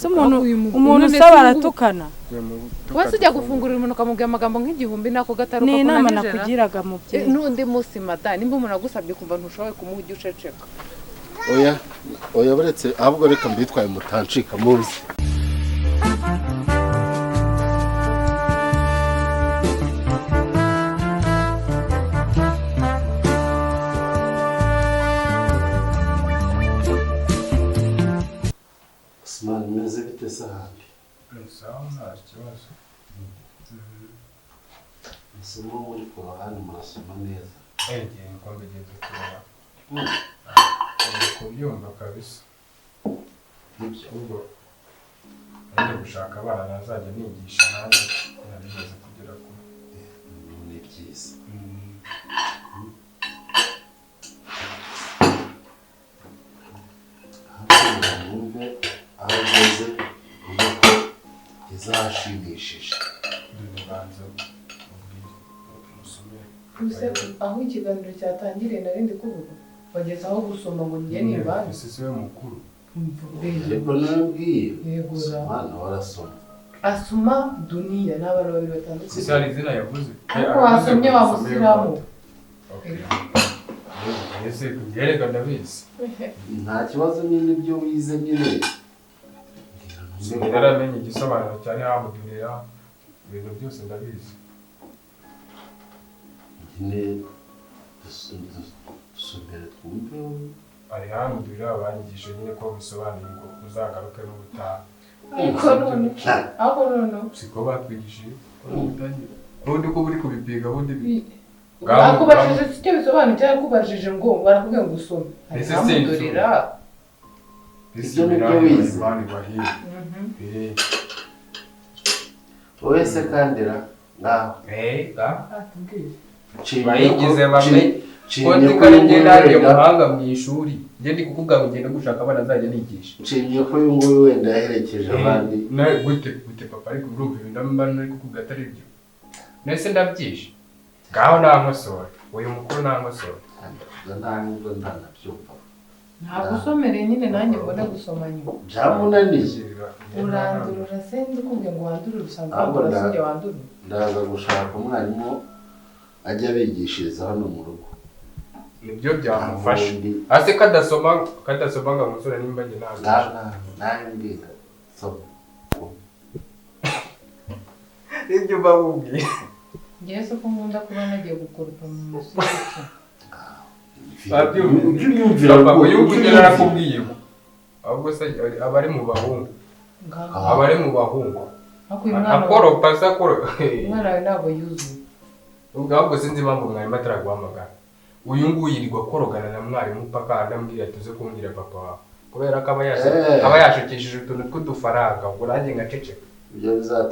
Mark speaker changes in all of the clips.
Speaker 1: umuntu usaba aratukana
Speaker 2: wese ujya gufungurira umuntu ukamubwira amagambo nk'igihumbi nako gataruka
Speaker 1: ni inama nakugiraga mu bye
Speaker 2: n'undi munsi mada nimba umuntu agusabye kumva ntushoboye kumuha ujya uceceka
Speaker 3: oya baretse ahubwo reka mbitwaye mutancika muzi Osman meze bite sahabi
Speaker 4: sawa nta kibazo
Speaker 3: isomo muri Korani murasoma neza
Speaker 4: ngiye ngo mbigeze kureba kubyumva kabisa
Speaker 3: nibyo
Speaker 4: ubwo ndi gushaka abana nazajya nigisha nanjye nabigeze kugera ku
Speaker 3: ni byiza numve aho ugeze uvuga ko izashimishije
Speaker 4: banza
Speaker 2: aho ikiganiro cyatangiriye narindi kuvuga bageze aho gusoma ngo njye nibanze
Speaker 4: isi we mukuru
Speaker 3: ariko nabwiye Osman warasoma
Speaker 2: asoma duniya n'abantu babiri batandukanye
Speaker 4: isi hari izina yavuze
Speaker 2: ariko wasomye wa musiramu
Speaker 4: ese kugereka ndabizi
Speaker 3: nta kibazo nyine ibyo wize nyine
Speaker 4: naramenye igisobanuro cyane hamudunira ibintu byose ndabizi
Speaker 3: nyine dusomere twumve
Speaker 4: ari hamudurira abanyigishije nyine ko bisobanuye ngo uzagaruke n'ubutaha
Speaker 2: aho none
Speaker 4: siko batwigishije ubundi ko buri kubipiga ubundi
Speaker 2: bakubajije icyo bisobanuye cyangwa kubajije ngo barakubwira ngo usome hamudurira
Speaker 3: ibyo nibyo wize wese kandira ngaho
Speaker 4: bayigize bamenye ko ndi kare ngenda hariya muhanga mu ishuri njye ndi kukubwira ngo ngende gushaka abana azajya nigisha
Speaker 3: nshimye ko uyu nguyu wenda yaherekeje abandi
Speaker 4: gute papa ariko urumva ibintu mbana nari kukubwira atari byo nese ndabyishe ngaho nankosora uyu mukuru nankosora
Speaker 3: ntabwo ndanabyumva
Speaker 2: ntabwo usomereye nyine nanjye mbone gusoma nyuma
Speaker 3: byamunaniye
Speaker 2: urandurura se ndikubwiye ngo wandurure usanzwe urasubye wandurure
Speaker 3: ndaza gushaka umwarimu ajya abigishiriza hano mu rugo
Speaker 4: nibyo byamufasha ase kadasoma ngo umusore nimba njye
Speaker 3: nawe mbwira soma
Speaker 4: ibyo babubwiye
Speaker 2: ngewe se ko nkunda kuba nagiye gukoropa mu musigiti
Speaker 4: uyu nguyu narakubwiye ahubwo se abari mu bahungu akoropa se akoropa
Speaker 2: umwana wawe ntabwo yuzuye
Speaker 4: ahubwo sinzi impamvu mwarimu ataraguhamagara uyu nguyu yirirwa korogana na mwarimu paka andambwira tuze kumbwira papa wawe kubera ko aba yashukishije utuntu tw'udufaranga ubwo nanjye ngaceceka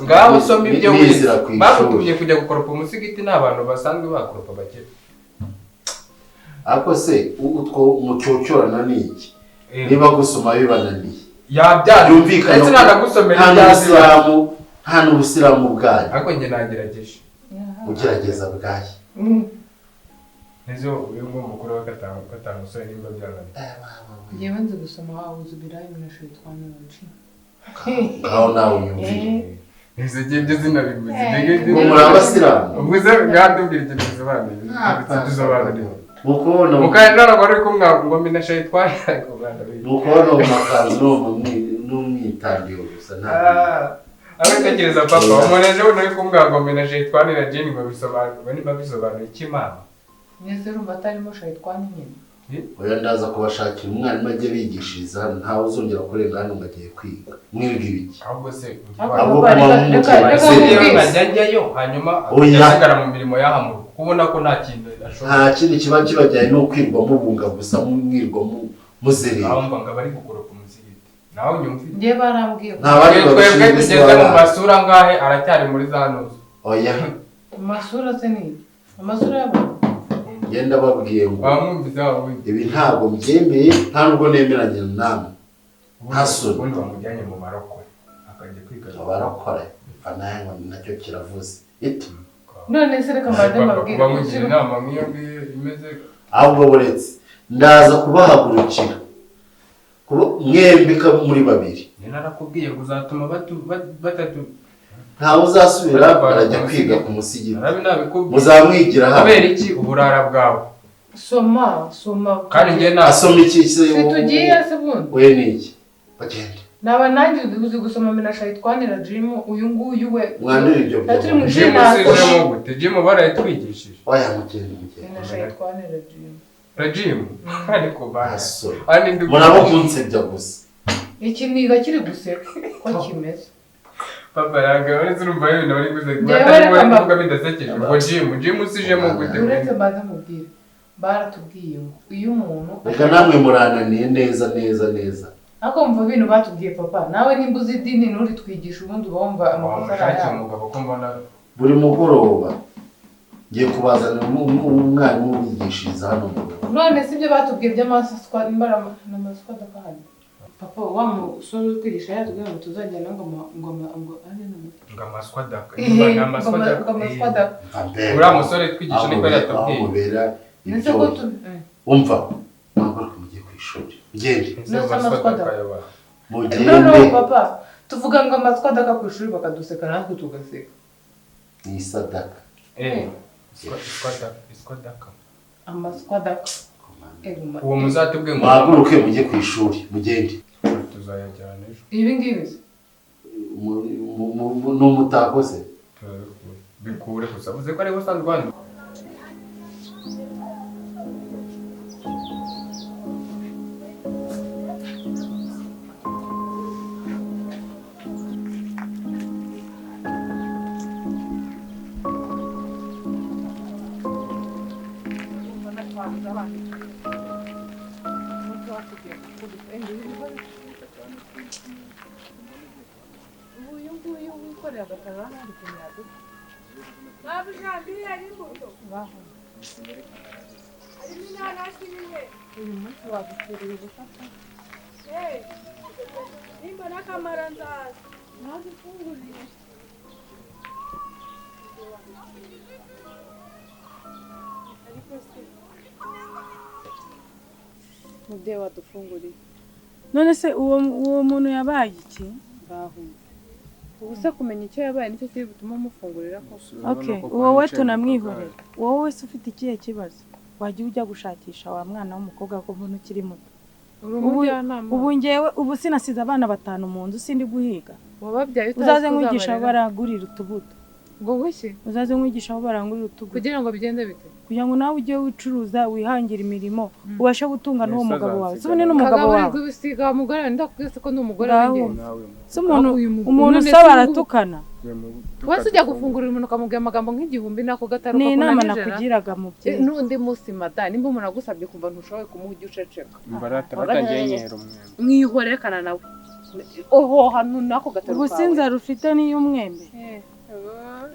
Speaker 4: ngaho usoma ibyo wize bagutumye kujya gukoropa umusigiti n'abantu basanzwe bakoropa bake
Speaker 3: ariko se utwo mucyocorana ni iki niba gusoma bibananiye
Speaker 4: yabyumvikana
Speaker 3: nta n'ubusilamu bwanyu
Speaker 4: ariko njye nagerageje
Speaker 3: ugerageza bwaye
Speaker 4: nizo uyu nguyu mukuru wa gatanu musore nimba byananiye
Speaker 2: ngewe nzi gusoma wabuze ibirayi binashoye twanyoje
Speaker 3: ngaho nawe unyumvire
Speaker 4: nizo ibyo zina bivuze
Speaker 3: muri abasilamu
Speaker 4: ubwo se ngandubwira ikintu gisobanuye bisobanuye
Speaker 3: mukubona
Speaker 4: mukandara bari kumwa ngo mina shayitwani
Speaker 3: mukubona mu makanzu n'umwitangiye gusa nta
Speaker 4: abatekereza papa umuntu ejo uri kumwa ngo mina shayitwani na jeni babisobanuye ikimana
Speaker 2: nese urumva atarimo shayitwani nyine
Speaker 3: oya ndaza kubashakira umwarimu ajye bigishiriza hano ntawe uzongera kurenga hano ngo agiye kwiga mwiga ibiki
Speaker 4: ahubwo se ajyayo hanyuma agasigara mu mirimo y'ahamuru kubona ko nta kintu
Speaker 3: nta kindi kiba kibajyanye no kwirwa mubunga gusa mwirwa muzerera
Speaker 4: aho mva ngo bari gukoropa umusigiti nawe unyumvire
Speaker 2: ngiye barambwiye
Speaker 4: twebwe tugeze mu masura ngahe aracyari muri za nuzu
Speaker 3: oya
Speaker 2: amasura se ni amasura y'abantu
Speaker 3: ngenda babwiye ngo ibi ntabwo mbyemeye nta nubwo nemeranya namwe ntasoni
Speaker 4: ubundi bamujyanye mu barokore akajya kwiga
Speaker 3: abarokore nawe ngo nacyo kiravuze iti
Speaker 2: none se reka mbanze mbabwire
Speaker 4: bamugira inama nk'iyo ngiyo imeze
Speaker 3: ahubwo buretse ndaza kubahagurukira mwembi muri babiri
Speaker 4: narakubwiye kuzatuma batatu
Speaker 3: ntawe uzasubira barajya kwiga ku musigiti
Speaker 4: nabikubwiye
Speaker 3: muzamwigira hano
Speaker 4: kubera iki uburara bwawe
Speaker 2: soma
Speaker 4: kandi njye
Speaker 3: asoma iki se
Speaker 2: tugiye se bundi
Speaker 3: we niki bagende
Speaker 2: naba nanjye uzi gusoma minashayi twanira Jim uyu nguyu we
Speaker 3: mwandira ibyo
Speaker 2: turi mu
Speaker 4: Jim usizemo gute Jim barayitwigishije
Speaker 3: oya mugende
Speaker 2: minashayi twanira
Speaker 4: Jim ariko
Speaker 3: baso
Speaker 4: ani ndi
Speaker 3: murabo kunsebya gusa
Speaker 2: iki niga kiri guseka ko kimeze
Speaker 4: papa yagawe zurumva ibintu bari guseka kuvuga bidasekeje ngo Jim usijemo gute
Speaker 2: uretse baza mubwira baratubwiye ngo iyo umuntu
Speaker 3: reka namwe murananiye neza
Speaker 2: ako mva ibintu batubwiye papa nawe nimba uzi idini nturi twigisha ubundi bumva amakosa
Speaker 4: yawe umugabo ko mbona
Speaker 3: buri mugoroba ngiye kubazanira umwarimu ubigishiriza hano mu rugo
Speaker 2: none sibyo batubwiye by'amaswa n'amaswa adakahanye papa wa musore uri kwigisha yatubwiye ngo tuzajyana ngo
Speaker 4: amaswa adaka uriya musore twigisha niko yatubwiye
Speaker 3: umva ntabwo mugiye ku ishuri mugende
Speaker 2: no papa tuvuga ngo amaswa adaka ku ishuri bakaduseka natwe tugaseka
Speaker 3: ni sadaka
Speaker 4: iswadaka
Speaker 2: amaswa adaka
Speaker 4: uwo muzatubwe ngo
Speaker 3: muhaguruke mujye ku ishuri mugende
Speaker 4: tuzayajyana ejo
Speaker 2: ibi ngibi
Speaker 3: ni umutako se
Speaker 4: bikure gusa uzi ko ariho usanzwe hano
Speaker 2: uyu nguyu wikoreye agatara ari kumyaga
Speaker 5: Babu Jambi ari imbuto.
Speaker 2: ngaho
Speaker 5: Harimo inanasi n'imwe.
Speaker 2: uyu munsi wagutiriye ubufata
Speaker 5: Nimba n'akamaro nzaza.
Speaker 2: ntazifunguriye mubyeyi wadufunguriye
Speaker 1: none se uwo muntu yabaye iki
Speaker 2: ngaho ubu se kumenya icyo yabaye nicyo kiri butuma mufungurira ko
Speaker 1: okay wowe tunamwihorera wowe wese ufite ikihe kibazo wajya ujya gushakisha wa mwana w'umukobwa ko mbona ukiri muto ubu ngewe ubu sinasize abana 5 mu nzu sindi guhiga
Speaker 2: wababyaye
Speaker 1: uzaze nkwigisha baragurira utubuto
Speaker 2: ngo gushye
Speaker 1: uzaze nkwigisha aho barangurira utubuto
Speaker 2: kugira ngo bigende bite
Speaker 1: kugira ngo nawe ujye wicuruza wihangira imirimo ubashe gutunga n'uwo mugabo wawe se ubone n'umugabo wawe
Speaker 2: kagabo bisiga umugore ndakugese ko n'umugore w'ingenzi
Speaker 1: se umuntu usaba aratukana
Speaker 2: wese ujya gufungurira umuntu ukamubwira amagambo nk'igihumbi nako gataruka
Speaker 1: ni inama nakugiraga mubyeyi
Speaker 2: n'undi munsi mata nimba umuntu agusabye kumva ntushoboye kumuha ujya uceceka mwihorekana nawe oho hano nako gataruka
Speaker 1: ubu sinza rufite n'iy'umwembe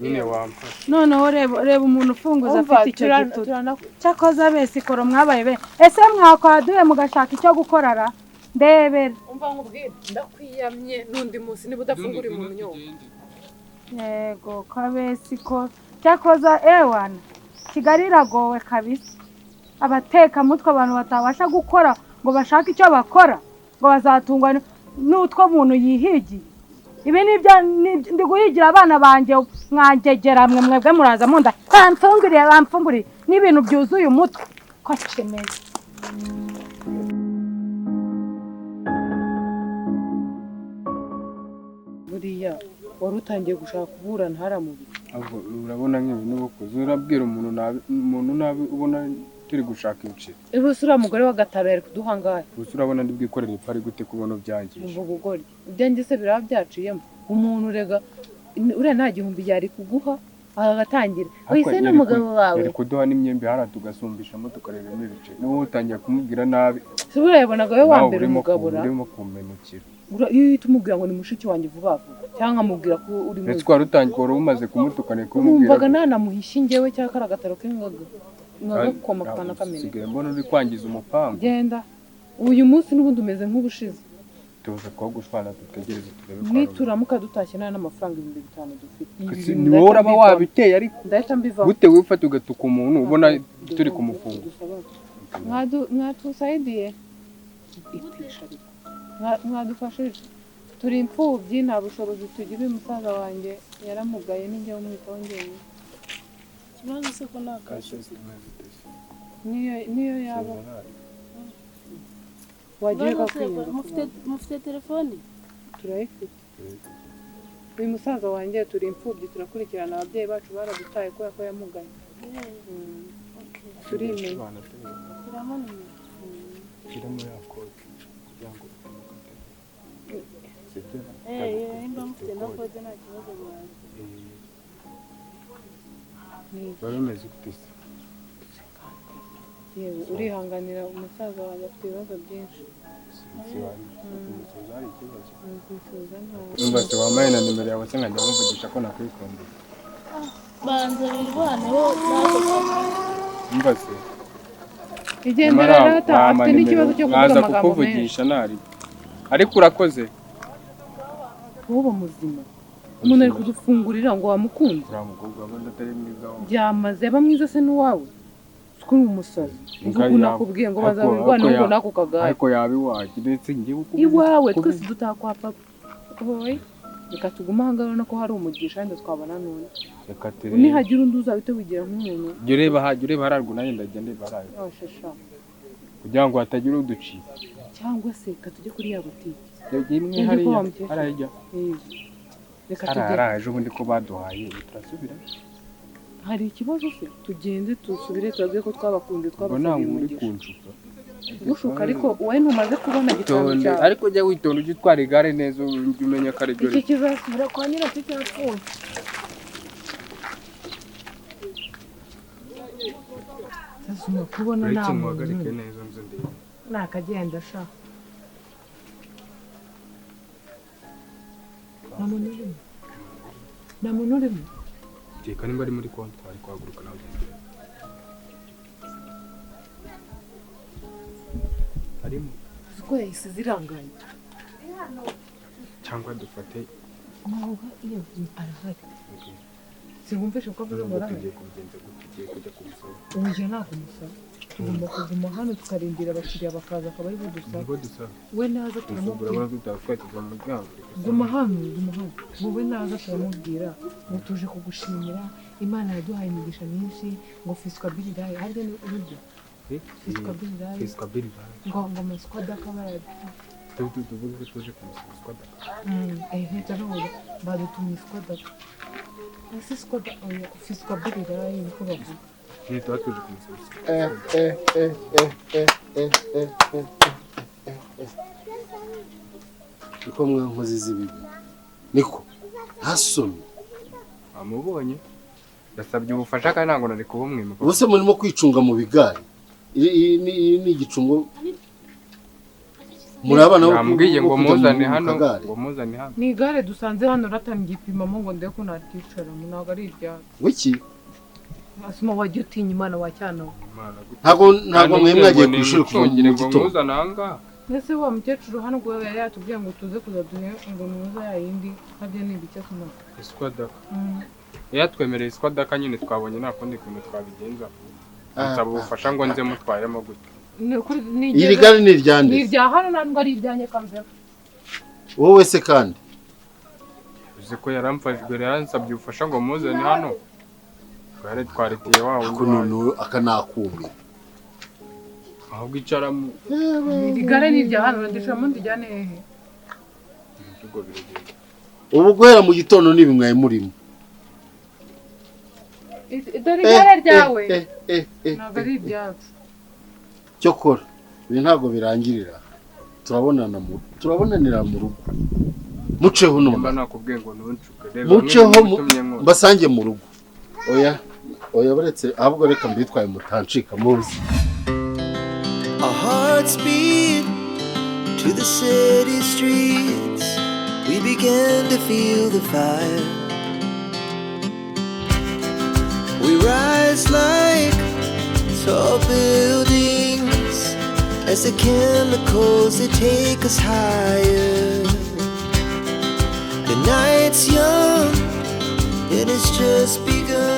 Speaker 4: nyine wamfasha
Speaker 1: noneho reba umuntu ufunguza afite icyo gitutu cyakoze abese ikoro mwabaye be ese mwakwaduye mugashaka icyo gukorara ndebera
Speaker 2: umva nkubwire ndakwiyamye n'undi munsi niba udafungura umuntu nyoko
Speaker 1: yego kabese ikoro cyakoze ewana Kigali iragowe kabisa abateka mutwe abantu batabasha gukora ngo bashaka icyo bakora ngo bazatungwa n'utwo muntu yihigiye ibi nibyo ndi guhigira abana banjye mwangegera mwebwe muraza munda bamfunguriye n'ibintu byuzuye umutwe ko kimeze
Speaker 2: buriya wari utangiye gushaka kuburana haramubiri
Speaker 4: urabona nk'ibintu bukoze urabwira umuntu nabi ubona turi gushaka ibiceri
Speaker 2: bose uriya mugore w'agataro yari kuduhangaye
Speaker 4: gusa urabona ndi bwikorera ipari gute kubona byangije
Speaker 2: ubwo bugori ibyanjye se biraba byaciyemo umuntu rega uriya nta gihumbi yari kuguha agatangira wese n'umugabo wawe
Speaker 4: yari kuduha n'imyembe hara tugasumbishamo tukareramo ibiceri n'uwo utangiye kumubwira nabi
Speaker 2: se buriya yabonaga we wa mbere umugabura
Speaker 4: urimo kumenukira
Speaker 2: iyo uhita umubwira ngo ni mushiki wanjye vuba vuba cyangwa amubwira ko uri
Speaker 4: muzi twari utangiye wari umaze kumutukana kumubwira
Speaker 2: wumvaga nanamuhishe njyewe cyangwa kari agataro k'ingaga nkagakoma kanakamenya
Speaker 4: usigaye mbona uri kwangiza umupangu
Speaker 2: genda uyu munsi n'ubundi umeze nk'ubushize
Speaker 4: tuza ko gushwana dutegereze turebe ko
Speaker 2: nituramuka dutashye nta n'amafaranga 5,000 dufite
Speaker 4: ni wowe uraba wabiteye ariko
Speaker 2: ndahita mbiva
Speaker 4: gute wifata ugatuka umuntu ubona turi kumufunga
Speaker 2: mwatusaidiye itisha mwadufashije turi imfubyi nta bushobozi tugira. uyu musaza wanjye yaramugaye n'ijya umwitaho njyewe.
Speaker 5: Ikibazo se ko nta kazi.
Speaker 2: niyo yaba wagiye
Speaker 5: Mufite telefone?
Speaker 2: turayifite. uyu musaza wanjye turi imfubyi turakurikirana. ababyeyi bacu baradutaye kubera ko yamugaye. turimenya
Speaker 4: kiramo yakode kugira ngo
Speaker 5: nimba mufite na kode nta kibazo mwazi.
Speaker 4: bari bameze gute se?
Speaker 2: yewe urihanganira umusaza wanjye afite ibibazo byinshi.
Speaker 4: Numva se wambaye na nimero yawe se nkajya nkuvugisha ko nakwikundira.
Speaker 5: Banza birwaneho naje
Speaker 4: Numva se
Speaker 2: igendera rata afite n'ikibazo cyo kuvuga amagambo menshi.
Speaker 4: kukuvugisha nari ariko urakoze
Speaker 2: wowe muzima umuntu ari kudufungurira ngo wamukunze.
Speaker 4: uramukobwa abandi atari mwiza wawe
Speaker 2: byamaze aba mwiza se n'uwawe kuri umusazi uko nakubwiye ngo bazabirwane ngo nako kagare
Speaker 4: ariko yabi waje ndetse ngiye
Speaker 2: iwawe twese dutakwa papa. hoye reka tuguma hangana ko hari umugisha kandi twabana none.
Speaker 4: reka tere
Speaker 2: unihagira undi uzabite wigira nk'umuntu.
Speaker 4: jye ureba hararwo nanjye ndajya ndeba harayo
Speaker 2: ashasha
Speaker 4: kugira ngo hatagira uducika.
Speaker 2: cyangwa se reka tujye kuri ya butike.
Speaker 4: imwe hariya
Speaker 2: reka
Speaker 4: haraje ubundi ko baduhaye turasubira.
Speaker 2: hari ikibazo se tugende tusubire tubabwiye ko twabakunze
Speaker 4: twabasabye umugisha.
Speaker 2: gushuka ariko wowe ntumaze kubona gitabo cyawe.
Speaker 4: ariko jya witonda ujye utwara igare neza ujye umenya ko ari byo.
Speaker 2: iki kizasubira kwa nyiracyo cyapfuye. sasuma kubona nta muntu nakagenda sha nta muntu urimo.
Speaker 4: Reka nimba ari muri konti twari kwaguruka nawe harimo
Speaker 2: ko yahise ziranganye
Speaker 4: cyangwa dufate
Speaker 2: nawe iyo arahari sinumvishe ko avuga ngo
Speaker 4: tugiye kubigenza gute tugiye kujya kumusaba.
Speaker 2: uburyo ntabwo umusaba tugomba kuguma hano tukarindira abakiriya bakaza akaba ari bo dusaba. we naza turamubwira guma hano wowe naza turamubwira ngo tuje kugushimira Imana yaduhaye imigisha myinshi ngo fiswa bilirayi harya ni urujya fiswa bilirayi ngo maswa dakabara
Speaker 4: tuvuge ko tuje kumusaba squad.
Speaker 2: ntitarabona badutumye squad ese squad fiswa bilirayi niko bavuga.
Speaker 4: ni tuba tuje kumusaba.
Speaker 3: niko mwankozi z'ibibi niko ntasomye
Speaker 4: amubonye yasabye ubufasha kandi ntabwo nari kubumwima.
Speaker 3: ubuse murimo kwicunga mu bigari. iyi ni igicungo muri abana
Speaker 4: bambwiye ngo muzane hano
Speaker 2: ni igare dusanze hano ratanga igipimamo ngo ndebe ko naticaramo ntabwo ari iryawe.
Speaker 3: wiki
Speaker 2: asuma wagiye utinya Imana wa cyana we.
Speaker 3: ntabwo mwe mwagiye ku ishuri kuva mu gitondo.
Speaker 2: mbese wa mukecuru hano ngo yari yatubwiye ngo tuze kuzaduhe ngo nuza yayindi nabyo ni ibiki asuma
Speaker 4: iswadaka yatwemereye iswadaka nyine twabonye nta kundi kuntu twabigenza nsaba ubufasha ngo nze mutwaremo gute.
Speaker 3: iri gare ni iryande?
Speaker 2: ni irya hano ntabwo ari iryanjye kamvera.
Speaker 3: wowe se kandi
Speaker 4: uzi ko yaramfashwe yaransabye ubufasha ngo muzane hano twari twaritiye wawe
Speaker 3: ngo aka nakumbi
Speaker 4: ahubwo icaramo.
Speaker 2: iri gare ni irya hano ndishamo ndijyane hehe.
Speaker 3: ubu guhera mu gitondo n'ibimwaye murimo.
Speaker 2: dore igare ryawe ntabwo ari ibyacu.
Speaker 3: cyo kora ibi ntabwo birangirira turabonanira mu rugo. muceho
Speaker 4: numva nakubwiye ngo ntuncuke
Speaker 3: muceho mbasange mu rugo. oya baretse ahubwo reka mbitwaye mutancika muzi.
Speaker 6: Our hearts beat to the city streets. We began to feel the fire. We rise like tall buildings as the chemicals they take us higher. The night's young and it's just begun.